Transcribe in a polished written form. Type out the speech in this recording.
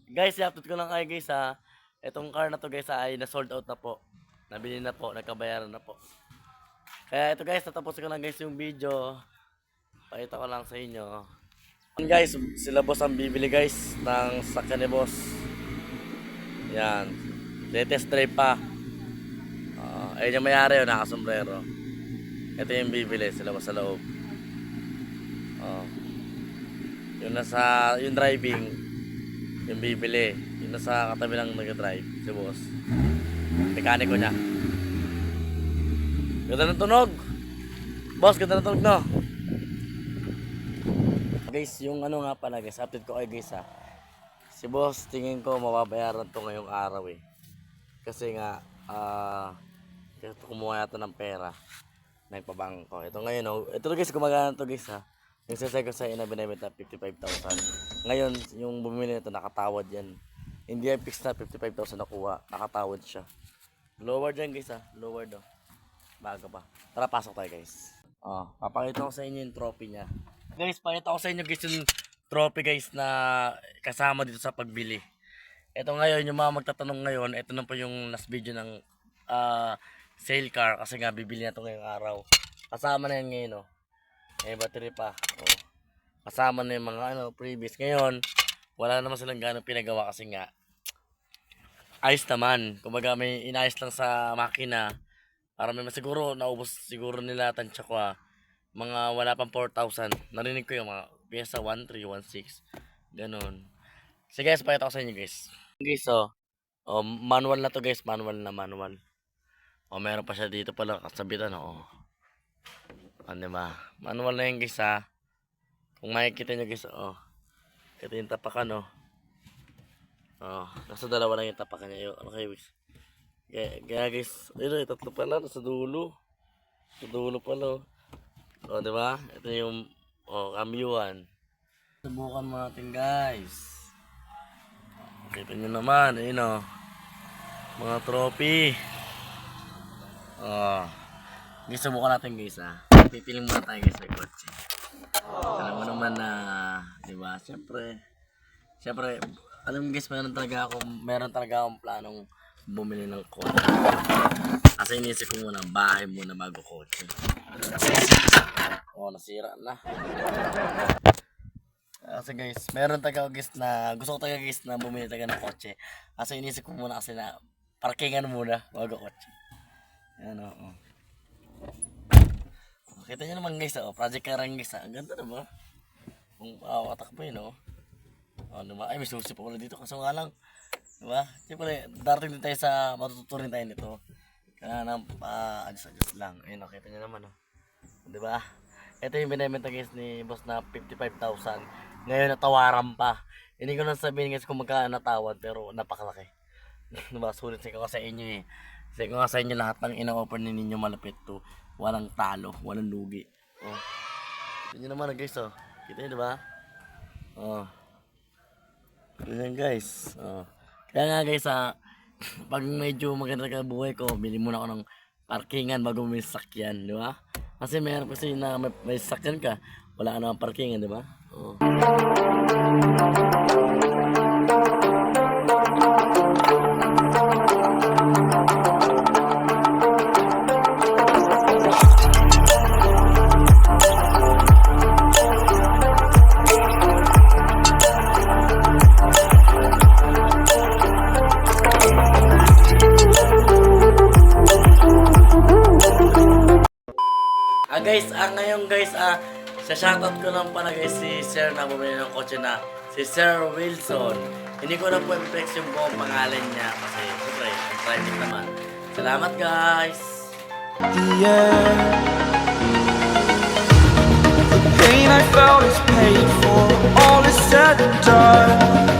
Guys, i-update ko lang kayo guys ha. Itong car na to guys ay na-sold out na po. Nabili na po, nagkabayaran na po. Kaya ito guys, tatapusin ko lang guys yung video. Pakita ko lang sa inyo. Guys, sila boss ang bibili guys ng sakyan ni boss. Yan. Latest drive pa. Ayun yung mayari yun, nakasombrero. Ito yung bibili, sila boss sa loob. Yung nasa, yung driving, yung bibili. Yung nasa katabi lang nag-drive, si boss. Mekaniko niya. Ganda ng tunog. Boss, ganda ng tunog no. Guys, yung ano nga pala guys, update ko kayo guys ha. Si boss, tingin ko mababayaran to ngayong araw eh. Kasi nga, kumuha yata ng pera na ipabangko. Ito ngayon oh. Ito guys, gumagana to guys ha. Yung sasay ko sa ina binibenta 55,000. Ngayon, yung bumili nito nakatawad yan. Hindi ay fixed na 55,000 nakuha. Nakatawad siya. Lower dyan guys ha. Lower do. Bago pa. Tara, pasok tayo guys. Papakita ko sa inyo yung trophy niya. Guys, pakita ko sa inyo guys yung trophy guys na kasama dito sa pagbili. Ito ngayon, yung mga magtatanong ngayon, ito na po yung last video ng sale car. Kasi nga, bibili na ito ngayong araw. Kasama na yan ngayon oh. May battery pa. Kasama na yung mga previous. Ngayon, wala naman silang gano'ng pinagawa kasi nga ayos naman. Kumbaga may inayos lang sa makina para may siguro naubos siguro nila tansya ko mga wala pang 4,000. Narinig ko yung mga pyesa 1.3, 1.6 ganon. So guys, pakita ko sa inyo guys. Guys manual na to guys. Manual. Meron pa siya dito pala kasabitan diba? Manual na yan guys ha. Kung makikita nyo guys ito yung tapakan nasa dalawa lang yung tapakan niya. Okay guys. Kaya guys, ito tatlo pala nasa dulo. Sa dulo pala diba? Ito yung kamyuan. Subukan mo natin guys. Kita nyo naman ayun mga trophy. Guys, subukan natin guys ha. Pipiling muna tayo guys sa kotse. Alam mo naman na, di ba? Siyempre, alam mo guys, meron talaga akong planong bumili ng kotse. Kasi inisip ko muna, bahay muna bago kotse. Nasira na. Kasi guys, meron talaga guys na, gusto ko talaga guys na bumili talaga ng kotse. Kasi inisip ko muna kasi na, parkingan muna bago kotse. Yan Kita nyo naman guys, project car lang guys. Ang ganda naman. Kung katakbo yun, diba? Ay, may susi pa pala dito. Kaso nga lang, diba? Siyempre, darating din tayo sa matututurin tayo nito. Kaya nang adjust lang. Ayun, kita nyo naman, diba? Ito yung binibenta guys ni boss na 55,000. Ngayon, natawaran pa. Hindi ko lang sabihin guys kung magkano natawad, pero napakalaki. Diba? Sulit ko sa inyo eh. Kasi ko nga sa inyo lahat ng ina-offer ninyo malapit to. Walang talo, walang lugi. Kita nyo naman guys Kita nyo diba? Ganyan guys. Kaya nga guys pag medyo maganda ka buhay ko, bili muna ako ng parkingan bago may sakyan, diba? Kasi mayroon kasi na may sakyan ka, wala ka naman parkingan, diba? Guys, ngayon guys, sa shoutout ko lang pala guys si Sir na bumili ng kotse na si Sir Wilson. Hindi ko na po i-flex yung buong pangalan niya kasi siyempre, private naman. Salamat guys! The pain I felt is paid for, all is said and done.